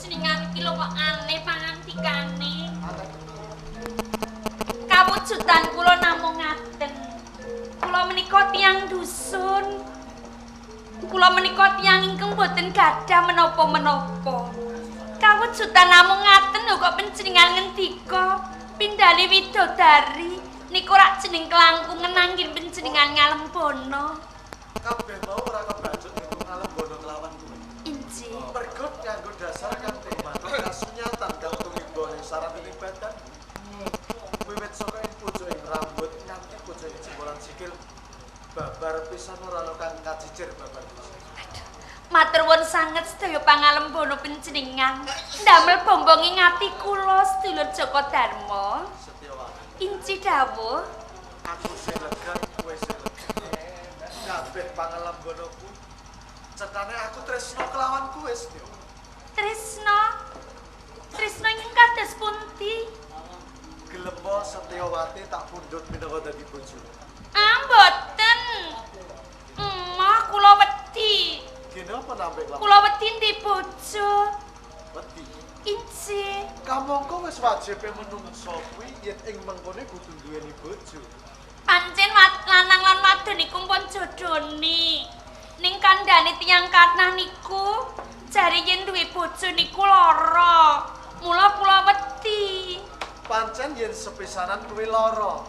panjenengan iki lho kok aneh pangantikane. Kawujudan kula namung ngaten. Kula menika tiyang dusun. Kula menika tiyang ingkang boten gadah menapa-menapa. Kawujudan namung ngaten lho kok panjenengan ngendika pindhane widodari niku rak jeneng kelangkungan nanging panjenengan ngalembono. Kabeh mau ora kebacut niku ngalembono kelawan kuwi. Injih. Mergo nganggo dasar kang manut kasunyatan kang tumibone syarat ing badan. Wiwit saka ing pucuking rambut nganti pucuking jembolan sikil babar pisan ora ana kang kacicir babar pisan. Matur nuwun sanget sedaya pangalembono panjenengan. Ndamel bombong ing ati kula sedulur Joko Darma. Setyawati. Inci dawuh. Aku sing lega kowe sing lega. Kabeh pangalembonoku cetane aku tresno kelawan kowe Setyo. Tresno. Tresno ingkang kados pundi? Gelem Setyawati tak pundhut minangka dadi bojomu. Ah, mboten. Emah kula wedi. Kenapa nampik lho? Kula wedi ndi bojo. Wedi. Inci. Kamangka wis wajibe menungso kuwi yen ing mengkone kudu duweni bojo. Pancen lanang lan wadon niku pun jodhone. Ning kandhane tiyang katah niku jare yen duwe bojo niku lara. Mula kula wedi. Pancen yen sepisanan kuwi lara.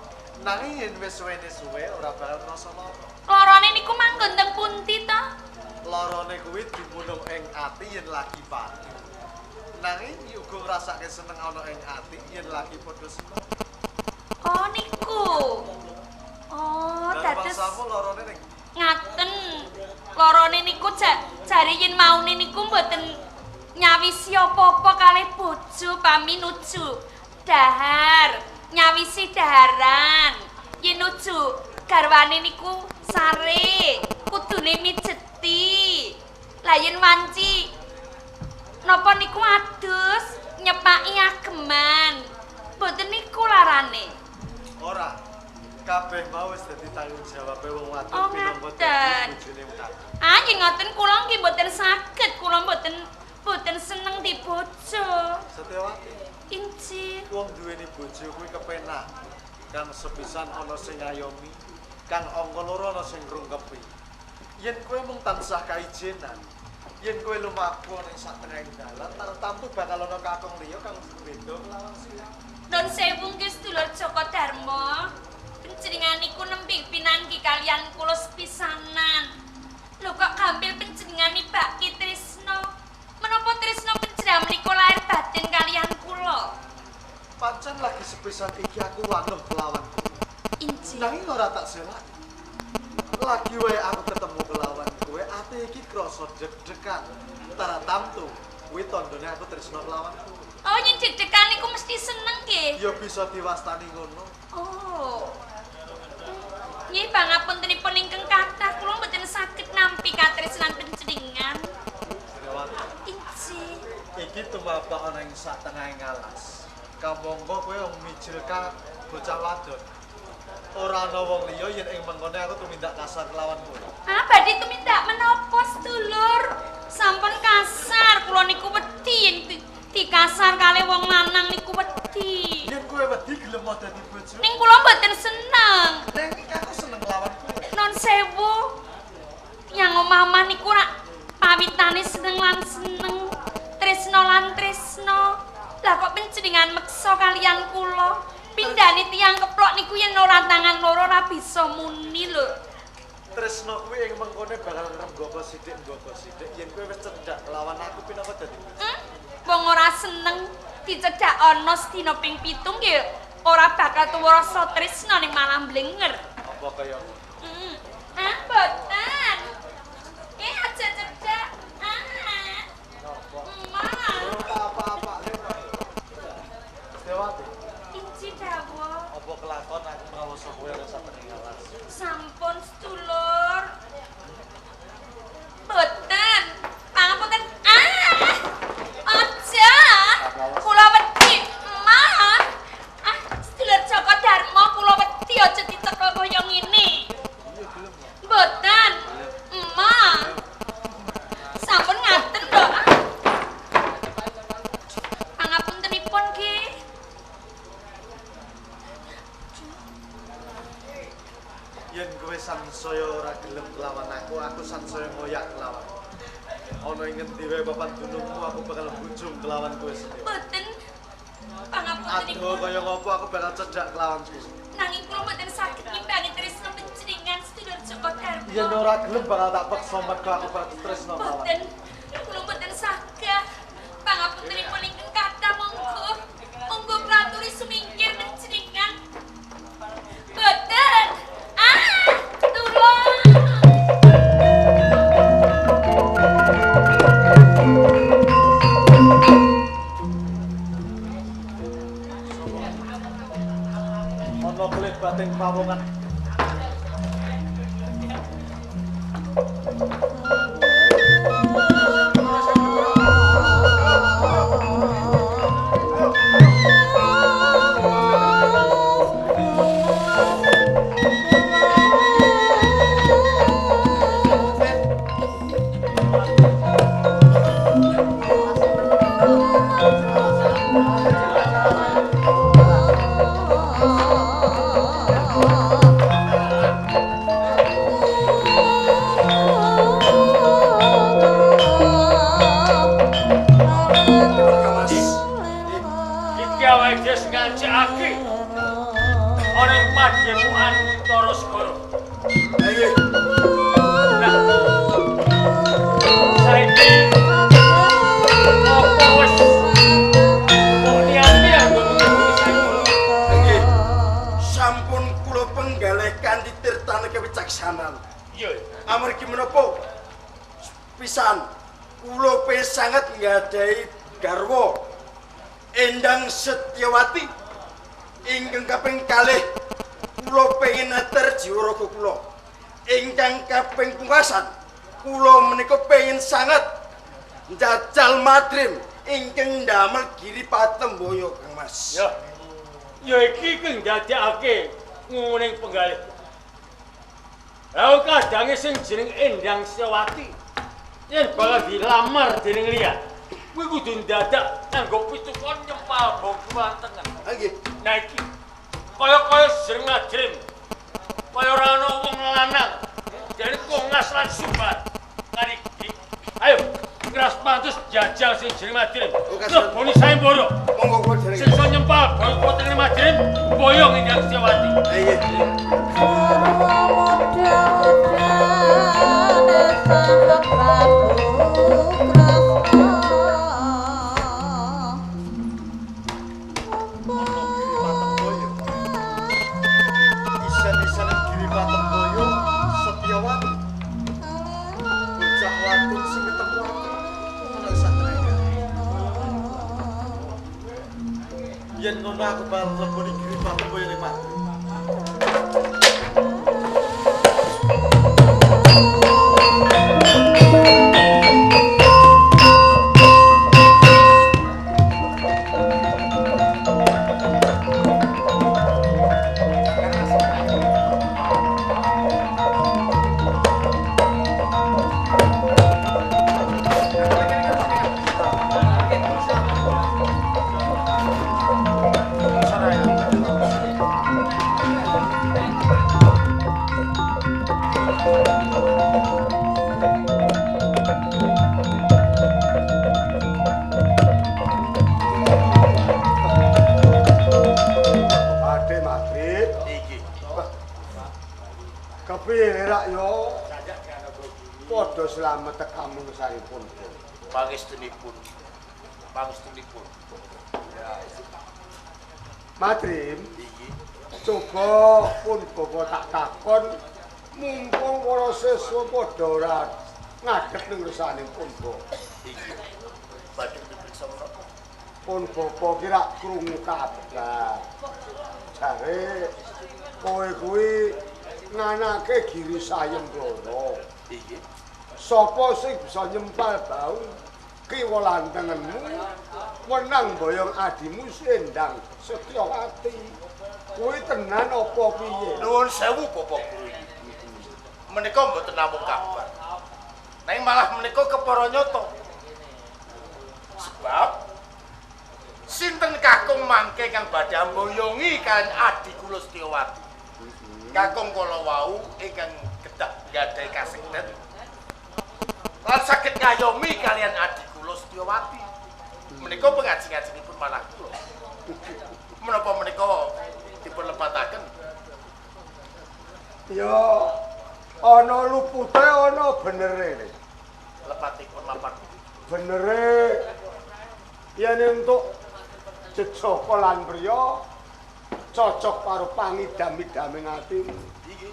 Nanging yen wis suwe ora bakal ngrasa lara. Larane niku manggon teng pundi to? Larane kuwi dumunung ing ati yen lagi pati. Nanging uga ngrasake seneng ana ing ati yen lagi padha seneng. Oh niku. Oh, dados bangsamu larane ning ngaten. Larane niku jare yen maune niku mboten nyawisi apa-apa kalih bojo paminuju dahar, nyawisi daharan. Yen nuju garwane niku sare, kudune mijeti. Lah yen wanci napa niku adus nyepaki ageman. Mboten niku larane. ora. Kabeh mau wis dadi tanggung jawabe wong wadon Oh, pinangka ngaten. dadi bojone wong lanang. Ah, yen ngoten kula nggih mboten saged, kula mboten seneng di bojo. Setyawati, Inci. wong duweni bojo kuwi kepenak. Kang sepisan ana sing ngayomi, kang angka loro ana sing ngrungkepi. Yen kowe mung tansah kaijenan, yen kowe lumaku ning sak tengahing dalan, tartamtu bakal ana kakung liya kang beda lawan sira. Nun sewu nggih sedulur Joko Darma. Panjenengan niku nembe pinanggi kalian kula sepisanan. Lho kok gampil panjenengan nibaki tresno? Menapa tresno panjenengan menika lair batin kalian kula? Pancen lagi sepisan iki aku wanuh kelawan kowe. Inci. Nanging ora tak selak. Lagi wae aku ketemu kelawan kowe, ati iki krasa deg-degan. Tartamtu kuwi tandane aku tresno kelawan kowe. Oh, yen deg-degan niku mesti seneng nggih. Ya bisa diwastani ngono. Oh. Nggih pangapuntenipun ingkang kathah kula mboten saged nampi katresnan panjenengan. Setyawati. Inci. Iki tumabak ana ing sak tengahing alas. Kamangka kowe mijil ka bocah wadon. Ora ana wong liya yen ing mengkone aku tumindak kasar kelawan kowe. Ah, badhe tumindak menapa, sedulur? Sampun kasar, kula niku wedi yen dikasar kalih wong lanang niku wedi. Yen kowe wedi gelem dadi bojo, Ning kula mboten seneng. ning aku seneng kelawan kowe. Non sewu. Yang omah-omah niku rak pawitane seneng lan seneng, tresno lan tresno. Lah kok panjenengan meksa kalian kula? Pindhane tiyang keplok niku yen ora tangan loro ora bisa muni lho. Tresno kuwi ing mengkone bakal ngrembaka sithik yen kowe wis cedhak kelawan aku pinangka dadi bojo. Wong ora seneng dicedhak ana sedina ping 7 nggih ora bakal tuwa rasa tresno ning malah blenger. Apa kaya ngono? Ah, mboten. Aja cedhak. Napa? Emak. Ora apa-apa lho. Setyawati, Inci dawuh. apa kelakon aku ngrawuh kowe ora sak tengahing alas? Sampun sedulur. Mboten. Pangapunten. Aja. Kula wedi, Emak. Sedulur Joko Darma kula wedi aja dicekel kaya ngene. yen kowe sansaya ora gelem kelawan aku sansaya ngoyak kelawan. Ana ing ngendi wae papan dunungmu aku bakal bujung kelawan kowe sendiri. Mboten. Pangapuntenipun. Aduh kaya ngopo aku bakal cedhak kelawan kowe. Nanging kula mboten saged ngimbangi tresna panjenengan sedulur Joko Darma. Yen ora gelem bakal tak peksa mergo aku bakal tresno kelawan. Mboten. Kula mboten saged. Pangapuntenipun ingkang kathah monggo. Monggo klaturi sumingkir panjenengan. Mboten. Tulung. Ana kelit bating pawongan. Amargi menapa pisan kula sanget nggadahi garwa Endang Setyawati ingkang kaping kalih kula pengin ater jiwa raga kula ingkang kaping pungkasan kula menika pengin sanget njajal madrim ingkang ndamel Giripati Boyo Kang Mas. Ya iki kang ndadekake nguning penggalih. Lah kadange sing jeneng Endang Setyawati yen bakal dilamar dening liya. Kuwi kudu ndadak nganggo pitukon nyempal bongkuan tengen. Nggih. Nah iki kaya jeneng madrim. Kaya ora ana wong lanang. Jane kongas lan sumbat. Ngariki. Ayo, keras pantes jajal sing jeneng madrim. Leboni sayembara. Monggo kula jeneng. Sing iso nyempal bongkuan tengen madrim, boyong Endang Setyawati. Nggih. Yen ngono aku bakal leboni Giripati Boyo ning mati. Kepiye rak yo? Padha slamet tekamu saipun. Pangestunipun. Madrim, Iki coba pun bapak tak takon mumpung para siswa padha ora ngadeg ning ngersane pun bapak. iki. Badhe diperiksa menapa? Pun bapak ki rak krungu kabar. Jare kowe kuwi nganake Giri Sayembara. Iki Sapa sing bisa nyempal bau kiwa lantengenmu wenang boyong adimu Endang Setyawati. Kuwi tenan apa piye? nuwun sewu Bapak Guru. Menika mboten namung kabar. Nanging malah menika kepara nyata. Sebab sinten kakung mangke kang badhe amboyongi kan adi kula Setyawati. Kakung kala wau ingkang kedah gadhahi kasekten lan saged ngayomi kalian adik kula Setyawati. Menika pengaji-ngajinipun manah kula. Menapa menika dipun lebataken? Ya ana lupute ana benere. Lepatipun mapan. Benere yen entuk jejaka lan priya cocok karo pangidam-idaming atimu. Iki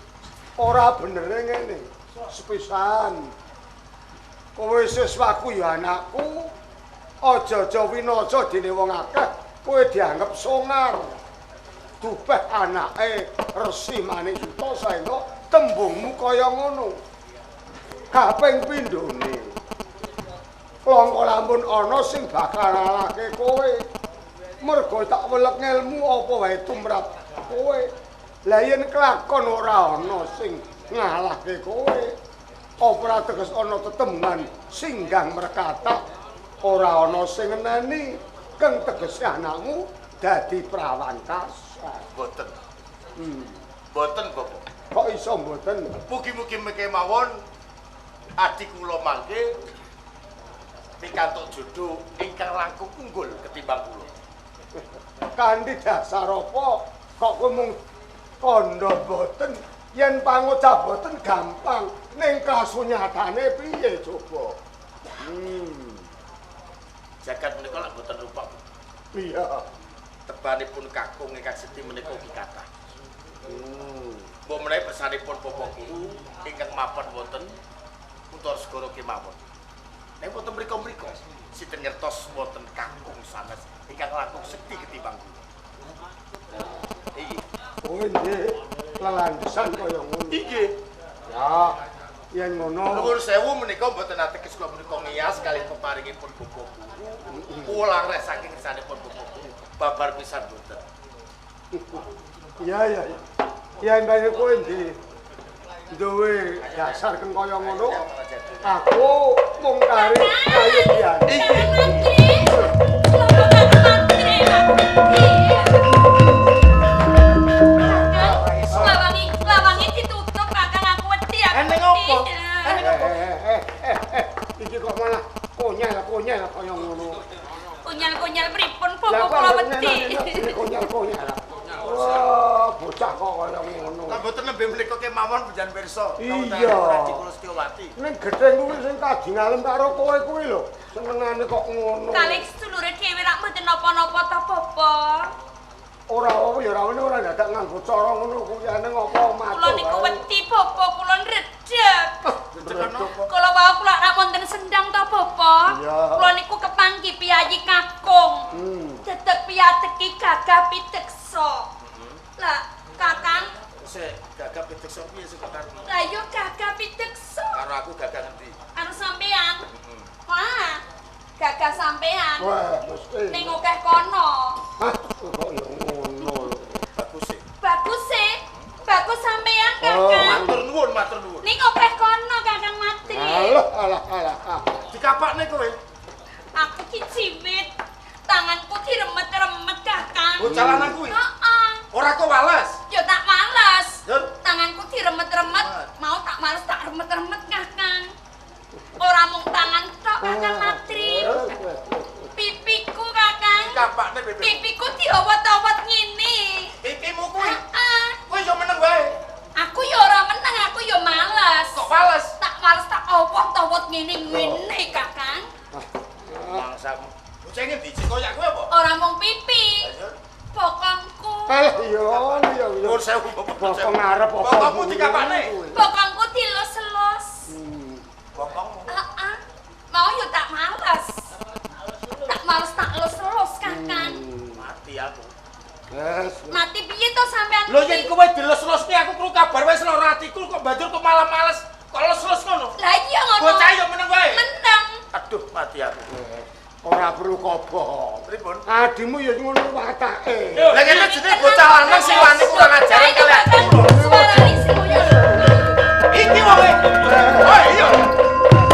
Ora benere ngene. Sepisan kowe siswaku ya anakku. Aja-aja winaca dene wong akeh, kowe dianggep songar. Dupeh anake Resi Manik Suta saengga tembungmu kaya ngono. Kaping pindhone. Langka lampun ana sing bakal ngalahke kowe. Mergo tak welek ngelmu apa wae tumrap kowe. Lah yen kelakon ora ana sing ngalahke kowe. Ora teges ana tetembungan singgang merkata, ora ana sing ngeneni kang tegese anakmu dadi prawan kasar. boten. Boten, Bapak. Kok iso mboten? Mugi-mugi mekemawon adik kula mangke pikantuk jodoh ingkang langkung unggul ketimbang kula. Kanthi dasar apa kok kowe mung kandha boten? Yen pangucap boten gampang, ning kasunyatane piye coba? Jagat menika lak boten rupa. Iya. Tebanipun kakung ingkang sedhi menika ugi kathah. Mbok menawi pesanipun Bapak Guru ingkang mapan wonten Untar Segara kemawon. Nek wonten mriko-mriko sinten ngertos wonten kakung sanes ingkang langkung sedhi ketimbang kula. Iki. Oh nggih, lelandesan kaya ngono. Iki. Ya, yen ngono. Nuwun sewu menika mboten ateges kula menika ngiyas kalih peparingipun Bapak Guru. Ulang rek saking kersanipun Bapak Guru. Babar pisan mboten. Iya. Yen bae kowe ndi duwe dasar kang kaya ngono. Aku mung kari kayu biyen. Lawangi ditutup kakang aku wedi aku. Eneng opo? Iki kok malah konyal kaya ngono. Kunyal-kunyal pripun bapak kula wedi. Konyal. Wah, bocah kok kaya ngono. Lah mboten nembe menika kemawon panjenengan pirsa. Iya. Adik kula Setyawati. Ning gedeng kuwi sing kaji ngalem karo kowe kuwi lho. Senengane kok ngono. Kalih sedulure dhewe rak mboten napa-napa ta bapak. Ora apa ya ora dadak nganggo cara ngono kuwi aneng apa matur. Kula niku wedi bapak kula ndredeg. Ndredeg. Kula wau kula rak wonten sendang ta bapak. Iya. Kula niku kepanggi piyayi kakung. Dedeg piyateki gagah piteksa. Lah kakang Sik gagah piteksa piye sing karo lah yo gagah piteksa. karo aku gagah ngendi? Karo sampean. Wah, gagah sampean. Wah, mesti. Ning akeh kono. Hah, kok ya ngono lho. Bagus sih. Bagus sih. Bagus sampean Oh, kakang. Matur nuwun. Ning akeh kono kakang Matri. Alah. Dikapakne kowe. Aku dijiwit. Tanganku diremet-remet kakang. Oh, jalanan kuwi. Heeh. Ora kok wales. Ya tak males. Yun. Tanganku diremet-remet. Mau tak males tak remet-remet kakang. Ora mung tangan tok kakang Matri. Pipiku kakang. Dikapakne bebek. Pipiku diowot-owot ngene. Pipimu kuwi. Heeh. Kowe yo meneng wae. Aku ya ora meneng, aku ya males. Kok wales? Tak males tak owot-owot ngene kakang. Mangsamu. Bocah ngendi sik koyak kowe apa? Ora mung pipi. Bokongku. Alah iya. Nuwun sewu Bapak. Bokong ngarep apa? Bokongmu dikapakne. Bokongku dilus-lus. Bokongmu. Heeh. Mau yo tak males. Tak males tak lus-lus kakang. Mati aku. Yes. Mati piye to sampean? Lho yen kowe dilus-lusne aku krungu kabar wis lara atiku kok banjur kok malah males. Kok lus-lus ngono? Lah iya ngono. Bocah yo meneng wae. Meneng. Aduh, mati aku. Ora perlu kobong. Pripun? Adimu ya ngono watake. Lah kene jenenge bocah lanang sing wani kurang ajaran kali aku. Suarane sing koyo. Iki wae. Oh iya.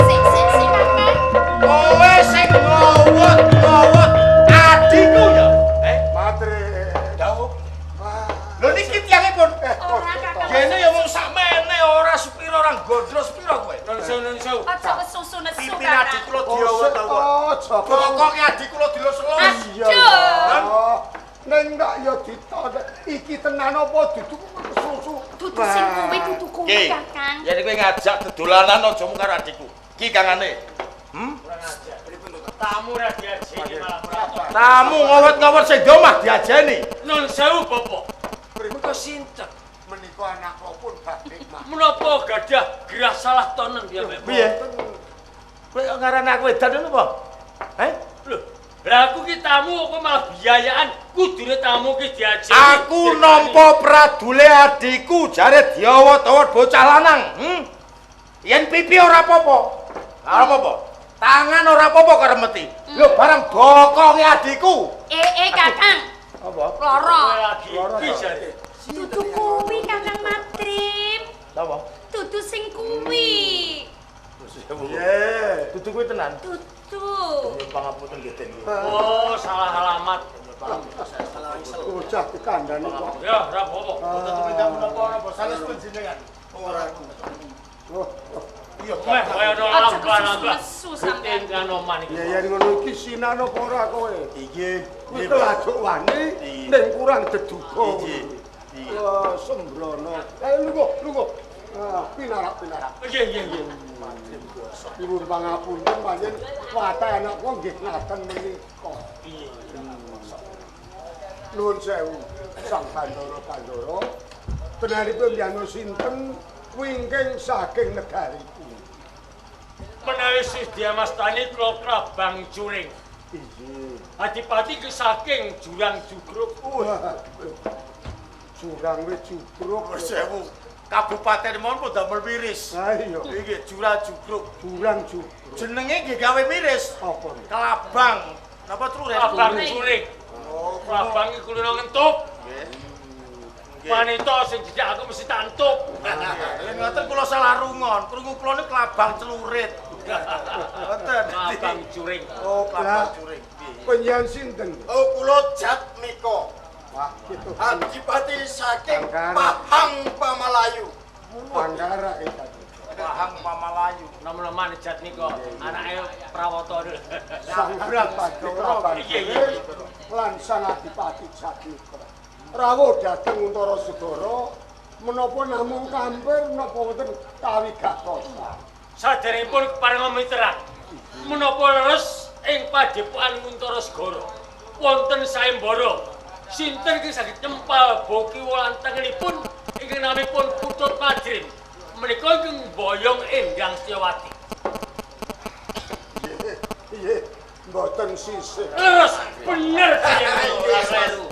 Sik kakang. Kowe sing ngowot adikku ya. Matre. Dawuh. Wah. Lho niki tiyangipun. Ora kakang. Nggih gondros pira kowe? Nun sewu. Aja kesusu nesu Pimpin adik kula Oh, diawet-awet. aja. Bokoke adik kula dilus-elus. Iya. Ya. Neng ndak ya ditonton. Iki tenan apa dudu susu? Dudu sing kuwi dudu kuwi Ki, Kakang. yen kowe ngajak dodolanan aja mung karo adikku. Ki kangane. Tamu ra diajeni malah merapat. Tamu ngowet-ngowet sing di omah diajeni. Nun sewu Bapak. Mereka sinten. Menika anak kula pun badhe mak. Menapa gadah gerah salah tonen ya Bapak? Piye? Kowe ngarani aku edan lho apa? Heh? Lho, lah aku ki tamu kok malah biayaan. Kudune tamu ki diajeni. Aku nampa pradule adikku jare diawet-awet bocah lanang. Yen pipi ora apa-apa. Ora apa-apa. Tangan ora apa-apa karo meti. Lho barang bokonge adikku. Kakang. Apa? Loro. lagi iki jare. Dudu kuwi Kakang Matrim. Apa? Dudu sing kuwi. Ye. Dudu kuwi tenan. Dudu. Pangapunten nggih Den. Oh, salah alamat. Bocah dikandani kok. Ya, ora apa-apa. Napa sanes panjenengan? Ora aku. Oh. Iya, Meh kaya ana Aja lamban-lamban. kesusu sampean. Tinggal oman iki. Ya yen ngono iki sinan apa ora kowe? Iki. Kuwi kelajuk wani ning kurang deduga. Iki. Wah, sembrono. Ayo lunga. Ah, pinarak. Nggih. Ibu pangapunten panjen watak anak kok nggih ngaten menika. Piye? Nuwun sewu, Sang Pandoro. Benaripun yanus sinten wingking saking negariku. Menawi Sidya Mastani kula Prabang Juring. Iya. Adipati ki saking Jurang Jugruk. Wah. Jurang wis jugruk. Sewu. Kabupaten mon pun damel miris. Ha iya. Iki Jurang Jugruk. Jurang jugruk. Jenenge nggih gawe miris. Apa? Kelabang. Napa Truren? Prabang Juring. Oh, Prabang iki kulino ngentup. nggih. Wanita sing dijak aku mesti tantup. Yen ngoten kula salah rungon. Krungu kula niku kelabang celurit. Ngoten. Prabang Juring. Oh, kelabang juring. Penyan sinten? Oh, kula Jat Miko. Wah, gitu. Adipati saking Pangkara. Pahang Pamalayu. Panggara iki. Pahang Pamalayu. Nom-noman Jat Miko, anake Prawata. Sang Adipati Prabang Iya. lan Sang Adipati Jatmiko. Rawuh dhateng Untara Segara menapa namung kampir napa wonten kawigatosan. Saderengipun paring miterak. Menapa leres ing padepokan Untara Segara wonten sayembara. Sinten ki saged nyempal boki wulantengenipun ingkang namipun Putut Madrim. Menika ingkang boyong Endang Setyawati. Iya, mboten sisih. Leres bener ora kleru.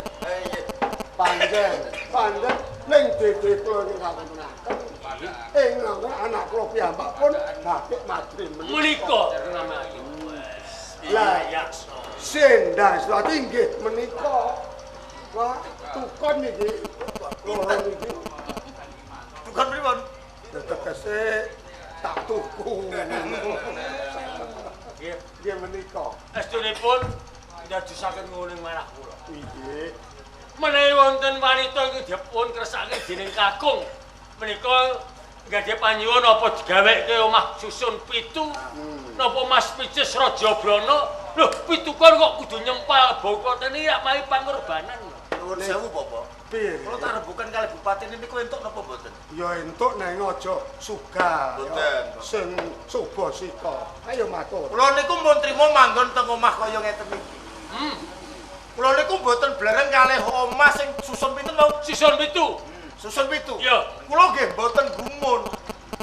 Panjen ning dede kula ning ngapuntenaken. Ing anak kula piyambak pun Batik Madrim Menika namanya. Lah, ya. Sendang Setyawati nggih menika. Wah, tukon niki. Loro niki. Bukan pripun? Tegese tak tuku. Nggih, Nggih menika. estunipun ndadosaken nguning manah kula. Nggih. Menawi wonten wanita ingkang dipun kersakaken dening kakung menika gadhe panyuwun apa digaweke omah susun 7 napa Mas Picis Raja Brana lho pitukon kok kudu nyempal bokotene rak mawi pangorbanan. Nuwun sewu, Bapak. Piye? Kula tak rembukan kalih bupati niku entuk napa mboten? Ya entuk nang aja suga. Mboten. Sing suba sika. Ayo matur. Kula niku mun trima manggon teng omah kaya ngeten iki. Kula niku mboten blereng kalih omah sing susun pinten wau? Sison 7. Susun 7. Iya. Kula nggih mboten gumun.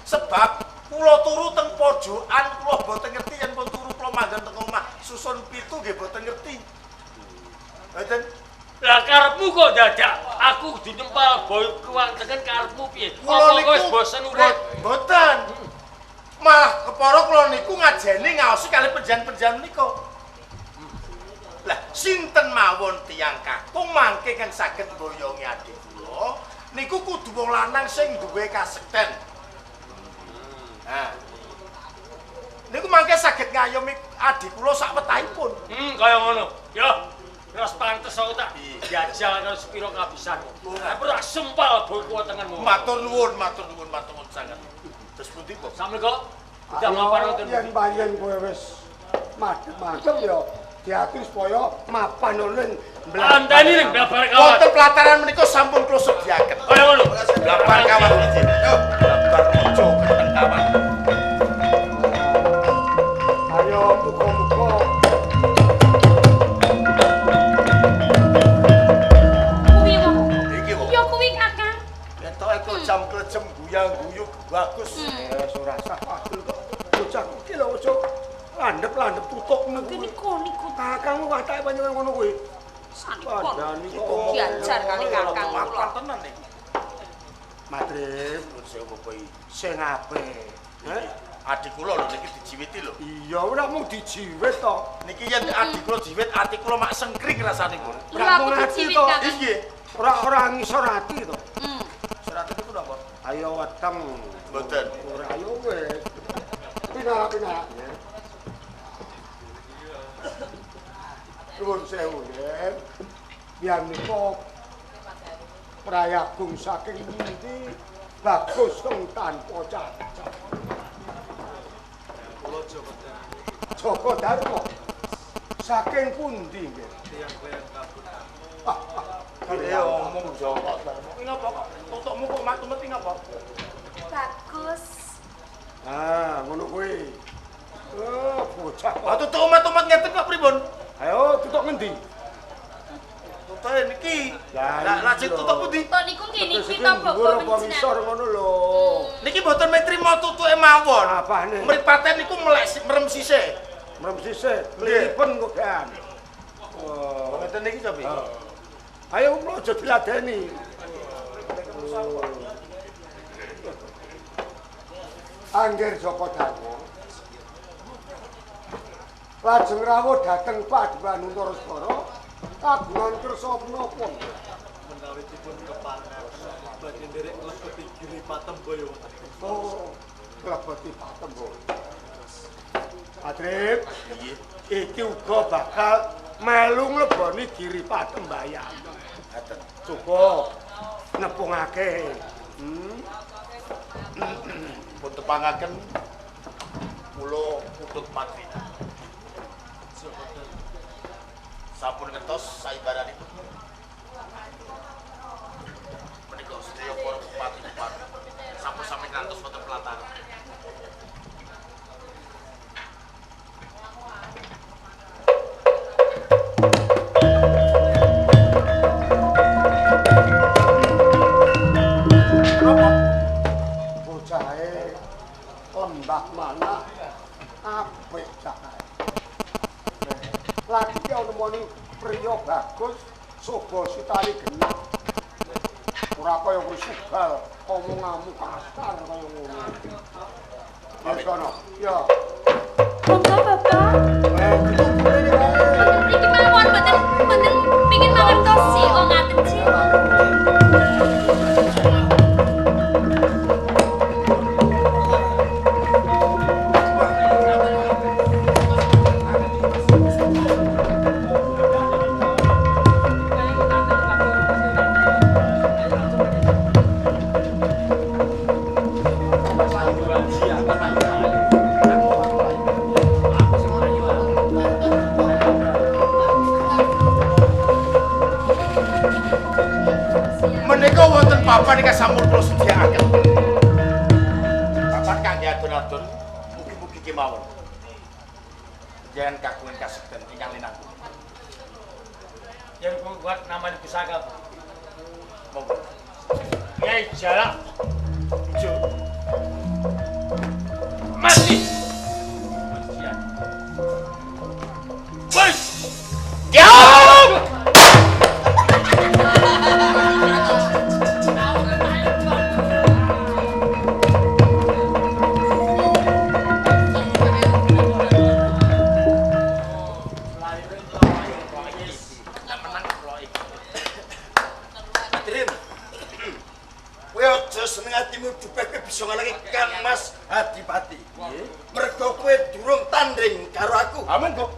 Sebab kula turu teng pojokan kula mboten ngerti yen pun turu kula manggon teng omah susun 7 nggih mboten ngerti. Mboten. Lah karepmu kok dadak aku kudu nyempal boyku wonten karepmu piye? Apa kok wis bosen urip? Mboten. Malah kepara kula niku ngajeni ngaosi kalih penjan-penjan menika. Lah sinten mawon tiyang kakung mangke kang saged mboyongi adik kula niku kudu wong lanang sing duwe kasekten. Nah. Niku mangke saged ngayomi adik kula sak wetahipun. Kaya ngono. Ya, terus pantes aku tak jajal karo sepiro kabisan. Aku ora sempal boyku wontenmu. Matur nuwun sanget. Terus pundi Assalamualaikum. Udah mapan ngoten. Yen panjen kowe wis madhep ya diatur supaya mapan ning Anteni ning blabar kawat. Wonten pelataran menika sampun kula sediaken. Kaya ngono. Blabar kawat izin. Yo, blabar mojo teng kawat. Ayo muga-muga Kuwi wong. Iki kok. Ya kuwi Kakang. Entuk iku jam klejem guyang-guyu bagus. wis ora sah padul kok. Bocah iki lho ojo landhep-landhep tutukmu kuwi. Niku Kakangmu watake panjenengan ngono kuwi. sampun. Padani kok Diajar kali Kakang kula. Mapan tenan iki. Madrip Nuwun sewu Bapak. sing apik. Adik kula lho niki dijiwiti lho. Iya ora mung dijiwit to. Niki yen adik kula jiwit, ati kula mak sengkring rasane pun. Kula aku dijiwit Kakang. Nggih. Ora ngisor ati to. Surat niku napa? Ayo weteng. Mboten. Ora ayo wis. Pina. Nuwun sewu, Yen. Biar niku prayagung saking pundi bagus keng tanpa cacat. Kula Joko Joko Darmo. Saking pundi nggih? tiyang klien kabut. Iya omong Joko. Iki napa kok tutukmu kok mati napa? Bagus. Ah, ngono kuwi. Oh, bocah. Lah tutuk umat-umat ngeten kok pripun? Ayo tutuk ngendi? Tutuke niki. Lah, Lah lajeng tutuk pundi? Tok niku nggih niki to Dhuwur bapak apa ngisor ngono lho. Niki mboten metrima tutuke mawon. Apane? Mripaten niku melek merem sisih. Merem sisih, mlipen kok kan. Oh, ngeten niki cobi. Ayo aja diladeni. Angger Joko Darmo. Lajeng rawuh dhateng Paduan Untaraswara kagungan kersa menapa? Menawi dipun kepanen badhe nderek mlebeti Giri Patemboyo. Oh, klebeti Patembo. Adrip, iki uga bakal melu ngleboni Giri Patembayan. Ngaten. Coba nepungake. Pun tepangaken kula putut patri. Sampun ngertos saibaranipun. Menika sedaya para bupati-bupati sampun sami ngantos wonten pelataran. Bocahe lembah mana apik cakae. Lagi ana moni priya bagus soba sitari genah. Ora kaya wis sugal omonganmu kasar kaya ngono. Ya kono. Ya. Monggo Bapak. Ditunggu ini wae. Niki mawon mboten pengin mangertosi wong ngaten sih. Menika wonten papan ingkang sampun kula sediakaken. Papan kangge adun-adun mugi-mugi kemawon. Jangan kagungan kasekten ingkang linangkung. Yang kuat namanya pusaka. Monggo. Nyai Jalak Ijo. mati. Woi. Ya! Seneng hatimu dupeke bisa ngalahke Kang Mas Adipati. Mergo kowe durung tanding karo aku. Amin, kok.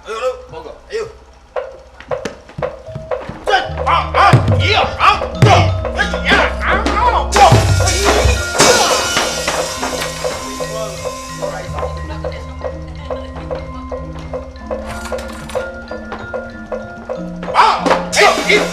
Ayo lu, monggo. Ayo. Set, iya, iya, Iya.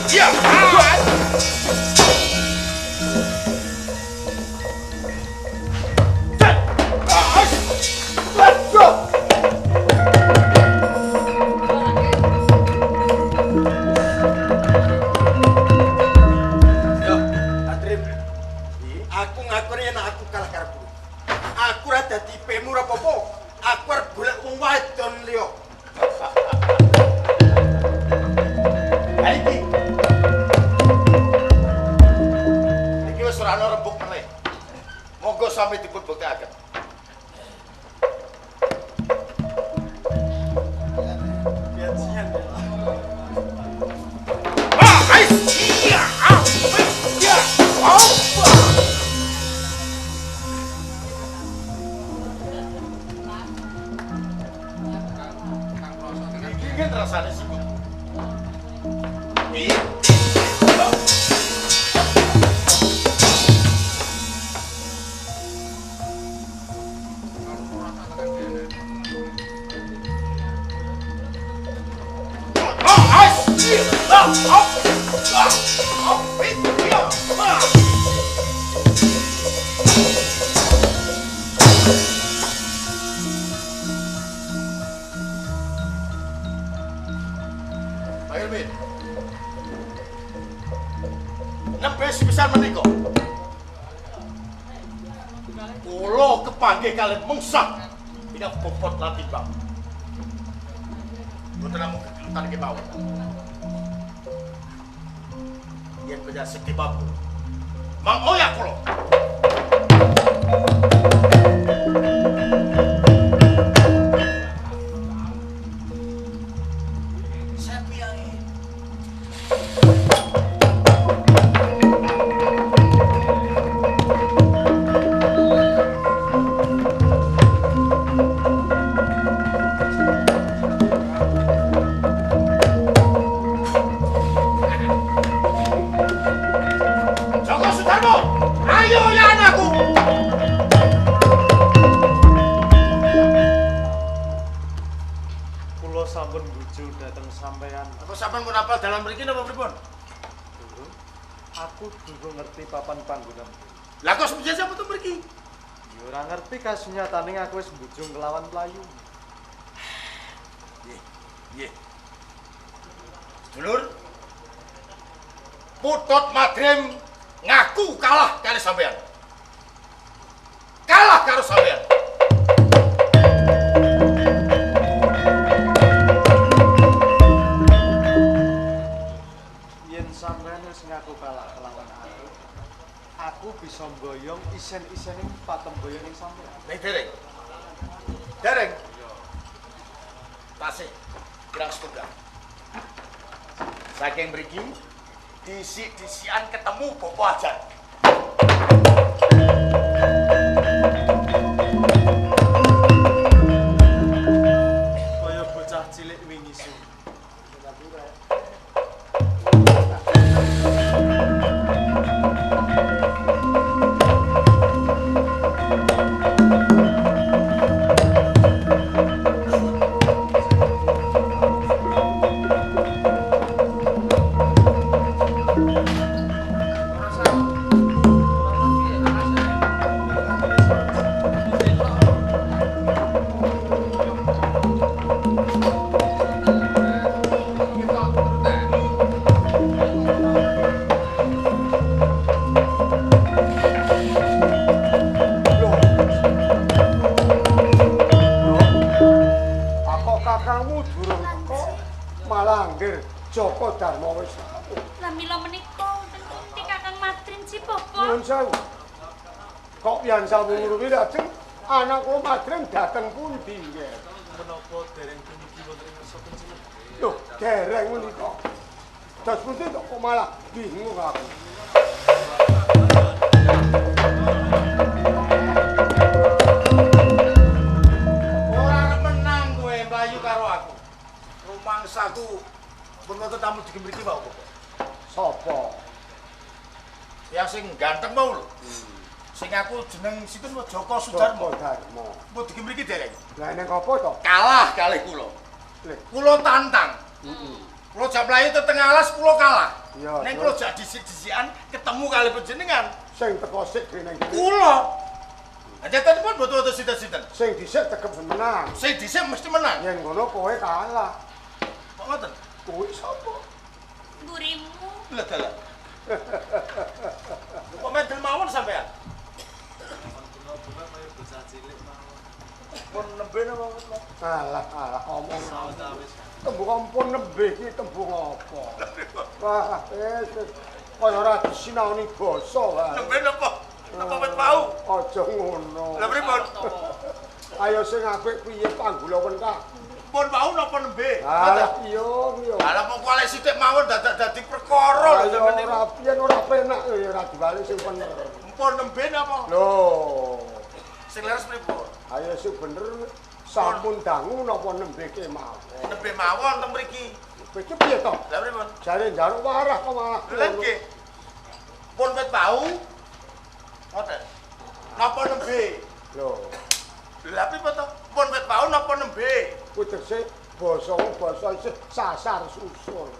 Aku ngakoni yen aku kalah karo kowe. Aku ora dadi pemur apa-apa. Aku arep golek wong wadon liya. Ha iki. Iki wis ora ana rembug meneh. Monggo sampe dipun buktekaken. Iki rasane sikut. Iya. Nembe sepisan menika. Kula kepanggih kalian mengsah bidang popot lan timbang. Boten namung kegelutan kemawon. Yen bejar sekti babu. Mang oyak kula. sampun buju dateng sampean. Apa sampean pun apal dalan mriki napa pripun? Durung. Aku durung ngerti papan panggonan. Lah kok sepiye sampe to mriki? Ya ora ngerti kasunyatane aku wis bujung kelawan Playu. Nggih. Dulur. Putut Madrim ngaku kalah kali sampean. Kalah karo sampean. Yen sampean wis ngaku kalah kelawan aku bisa mboyong isen-isene patemboyong ing sampean. Nek dereng. Dereng. Tasih kirang setunggal. Saking mriki disik-disikan ketemu Bopo Ajan. Kaya bocah cilik wingi su. Joko Darmo wis. Lah mila menika ten pundi Kakang Madrin si Bopo? Nuwun sewu. Kok pian sawu ngruwi lajeng anak kula Madrin dateng pundi nggih? Menapa dereng dumugi wonten ing sopen cilik? Loh, dereng menika. Das pundi kok malah bingung aku. Ora menang kowe mlayu karo aku. Rumangsaku pun wonten tamu di mriki wae. Sapa? Yang sing ganteng mau lho. Sing aku jeneng sinten Joko Sudarmo. Joko Darmo. Mbok di mriki dereng. Lah ning apa to? Kalah kalih kula. Lho, Kula tantang. Kula jak mlayu teng tengah alas kula kalah. Iya. Nek kula jak disik-disikan ketemu kali panjenengan. Sing teko sik kene iki. Kula. Ajatanipun boten wonten sinten-sinten. Sing dhisik tekep menang. Sing dhisik mesti menang. Yen ngono kowe kalah. Kok ngoten? Kowe sapa? Gurimu. Lah dalah. Kok medel mawon sampean? Pun nembe napa? Alah, omong. Tembung ampun nembe iki tembung apa? Wah, wis kaya ora disinaoni basa wae. Nembe napa? Napa wit mau? Aja ngono. Lah pripun? Ayo sing apik piye panggulawen ka? Pun mau napa nembe? Alah iya. Lah mong kolek sithik mawon dadak dadi perkara lho sampeyan niku. Ora piyen ora penak ya ora diwali sing bener. Pun nembe napa? Lho, Sing leres pripun? ayo sing bener sampun dangu napa nembe kemawon. Nembe mawon teng mriki. Iki piye to? Lah pripun? Jare njaluk warah kok malah. Lha nggih. Pun wit mau. Ngoten. Napa nembe? Lho, Lah pripun to? Pun wit mau napa nembe? kuwi tekse basa isih sasar susul.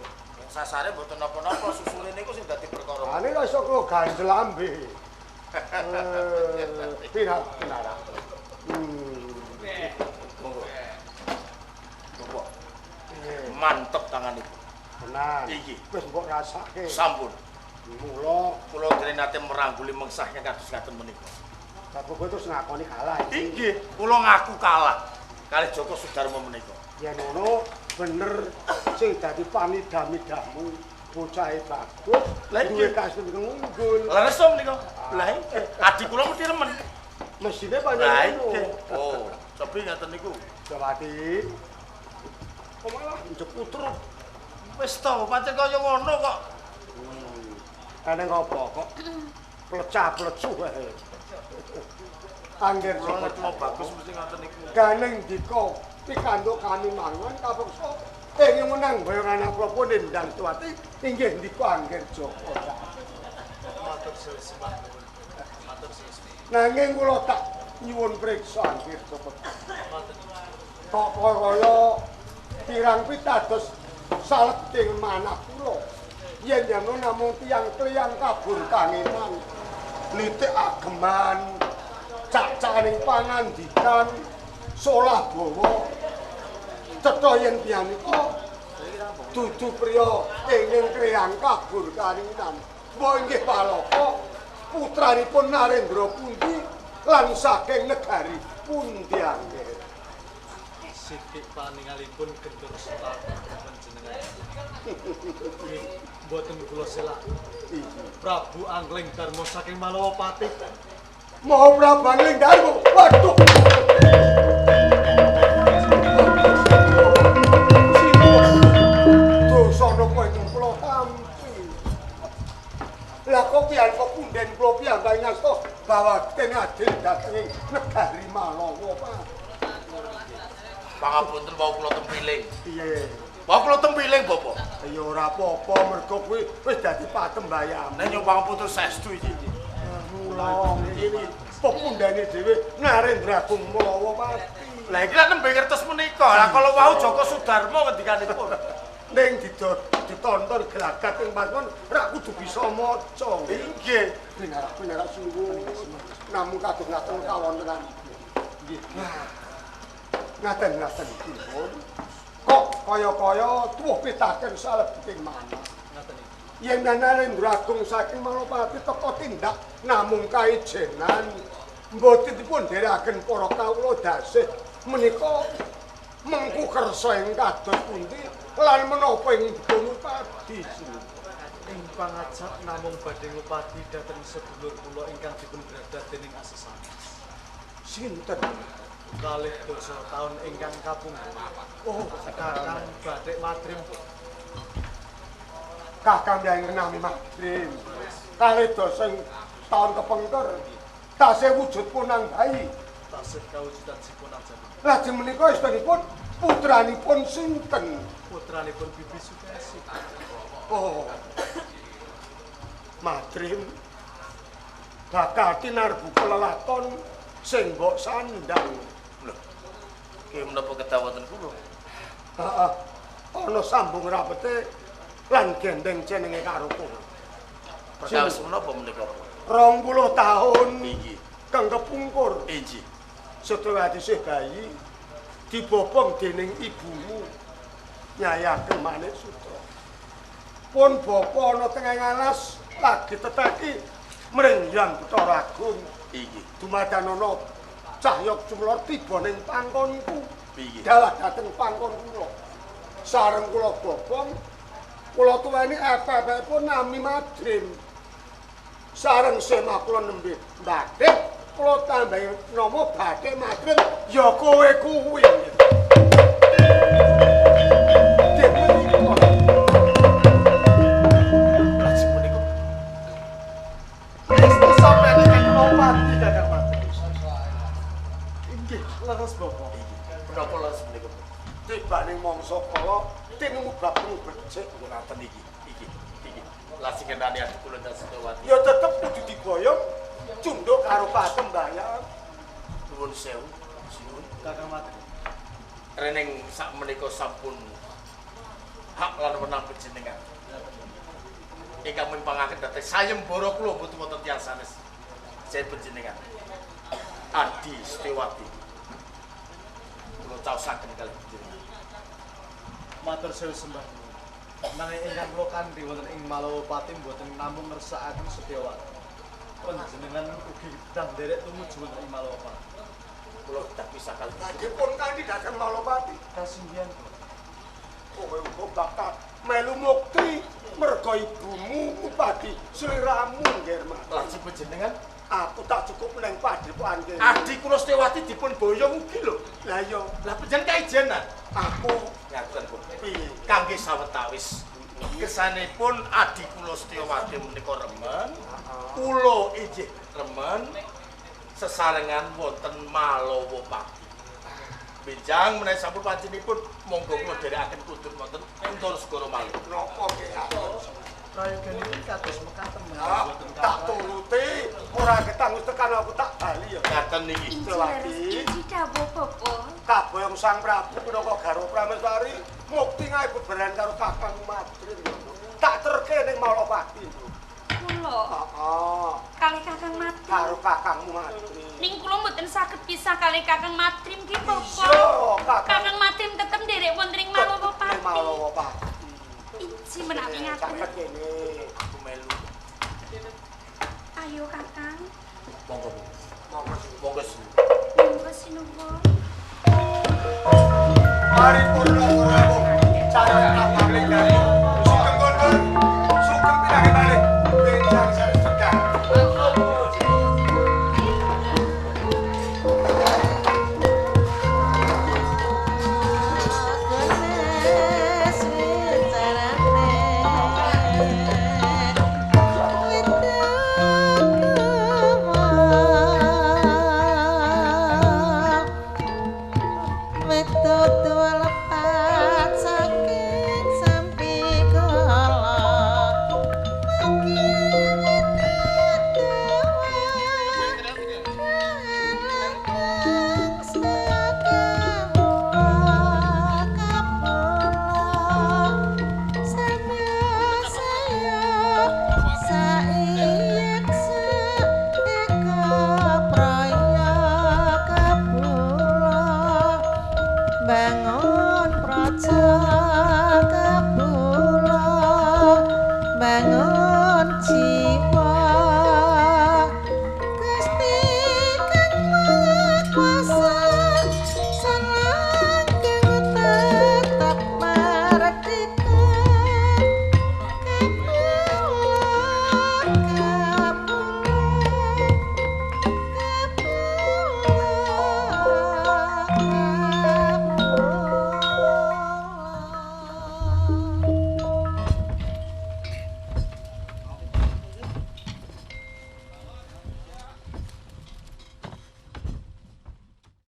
Sasare mboten napa-napa susule niku sing dadi perkara. Ane kok iso kok ganjel ambe. Pinak. Monggo. Mantep tangan iku. Benar. Iki. Wis mbok rasake. Sampun. Mula Kula dene nate merangguli mengsahnya kados ngaten menika. Bapak terus ngakoni kalah iki. Inggih, kula ngaku kalah kalih Joko Sudarmo menika. Yen ngono bener sing dadi panidamidamu bocah bagus, Lah iki. duwe kasus unggul. Leres to menika. Lah iki, adik kula mesti remen. Mesine Lah panjenengan. iki. Oh, sepi ngaten niku. Jawati. Kok malah njek putruk. Wis to, pancen kaya ngono kok. Eneng apa kok? Plecah-plecu wae. Angger Kula nek mau Joko bagus mesti ngoten niku. ganeng diko pikanduk kami mangan kapeksa pengen menang bayang anak kula pun ndang tuwati inggih ndiko angger Joko. Matur suwun sembah nuwun. Matur suwun. Nanging kula tak nyuwun priksa angger Joko. Matur. Kok kaya pirang pitados saleting manah kula. Yen jamno namung tiyang kliyang kabur kangenan. Nitik ageman, cak-caning pangandikan, solah bawa. Cetha yen piyanika dudu priya ingkang kliyang kabur kangenan. Mbok inggih palaka putranipun Narendra pundi lan saking negari pundi angger. Sitik paningalipun gentur setata panjenengan. Mboten kula selak. Prabu Angling Darma saking Malawapati. Mau Prabu Angling Darma. Waduh. Dosana kowe kula tampi. Lah kok pian kok punden kula piyambak ngasta bahwa ten adil dhateng negari Malawapati. Pangapunten wau kula tempiling. Piye? Wau kula tempiling, Bapak. Ya ora apa-apa mergo kuwi wis dadi patembayam. Nek nyuwun pangapunten saestu iki. Mula iki pepundhane dhewe Narendra Agung Malawapati. Lah iki lek nembe ngertos menika. Lah kalau wau Joko Sudarmo ngendikanipun. Ning ditonton gelagat ing panon ra kudu bisa maca. Inggih. Benar sungguh. Namung kados ngaten kawontenan. Nggih. Ngaten pun. Kok kaya-kaya tuwuh pitaken salebeting manah. Ngaten iki. Yen Narendra Agung saking Malawapati teka tindak namung kaijenan mboten dipun dherekaken para kawula dasih menika mengku kersa ing kados pundi lan menapa ing Gunupadi. Ing pangajap namung badhe ngupadi dhateng sedulur kula ingkang dipun berada dening asesanes. Sinten? Kalih dosa taun ingkang kapungkur. Oh, Kakang Bathik Madrim. Kakang yang nami Madrim. Kalih dosa ing taun kepengker tasih wujud punang bayi. Tasih kawujudan sipun ajab. Lajeng menika istrinipun putranipun sinten? Putranipun Bibi Sukesi. Oh. Madrim bakal tinarbu kelelaton sing mbok sandang. Lho. Ki menapa kedawaten kula? Heeh. ana sambung rapete lan gendeng jenenge karo kowe. Perkawis menapa menika? 20 tahun Inggih. kang kepungkur. Inggih. Setelah disih bayi dibopong dening ibumu Nyai Ageng Manik Sutra. Pun bapa ana tengah alas lagi teteki mrengyang Bathara Agung. Inggih. Dumadan ana cahya cumlor tiba ning pangkonku. Inggih. Dalah dhateng pangkon kula. Sareng kula bopong kula tuweni epek-epekipun nami Madrim. Sareng sema kula nembe Bathik kula tambahi nama Bathik Madrim ya kowe kuwi. Lajeng menika Restu sampeyan ingkang nopati Kakang Mati. Inggih, leres Bapak. menapa leres menika? Tibaning mangsa kala tinumubab becik Ngoten iki. Iki. Lajeng ngendani ati kula dan Setiawati. ya tetep kudu diboyong cunduk karo patembayan. Nuwun sewu. Sinuwun. Kakang Mati. Reneng sak menika sampun hak lan wenang panjenengan. Ingkang mimpangaken dhateng sayembara kula mboten wonten tiyang sanes. Saya panjenengan. Adi Setiawati. Kula caosaken kalih panjenengan. Matur sewu sembah. Nanging ingkang kula kandhi wonten ing Malawapati mboten namung ngersakaken Setiawati. Panjenengan ugi kedah nderek tumuju wonten ing Malawapati. Kula kedah pisah kalih. Lagi pun kanthi dhateng Malawapati. Kasinggihan Kowe uga bakal melu mukti merga ibumu upadi sliramu Ngerman. Lajeng panjenengan Aku tak cukup neng padepokan kene. Adi kula Setiawati dipun boyong ugi lho. Lah iya, Lah panjenengan kaijenan. aku Ngaten kok. piye? Kangge sawetawis kesanipun adi kula Setiawati menika remen, kula inggih remen sesarengan wonten Malawapati. Benjang menawi sampun panjenenganipun monggo kula dherekaken kudur wonten ing Segara Malih. Napa ki aku? prayoganipun kados mekaten Ah, mboten tak turuti, ora ketang wis tekan aku tak bali ya. Ngaten niki. Inji leres, inji dawuh Bapak. Kaboyong Sang Prabu minangka garwa Prameswari mukti ngae beberan karo Kakang Madrim. Tak terke ning Malawapati. Kula Heeh, kalih Kakang Madrim. karo Kakangmu Madrim. Ning kula mboten saged pisah kalih Kakang Madrim ki Iya, Bapak. Kakang Kakang Madrim tetep nderek wonten ing Ning Malawapati. Malawapati. Inji menawi ngatur. Caket kene. Aku melu. Ayo Kakang, Monggo. Monggo. Monggo. monggo sinuwun. Mari purna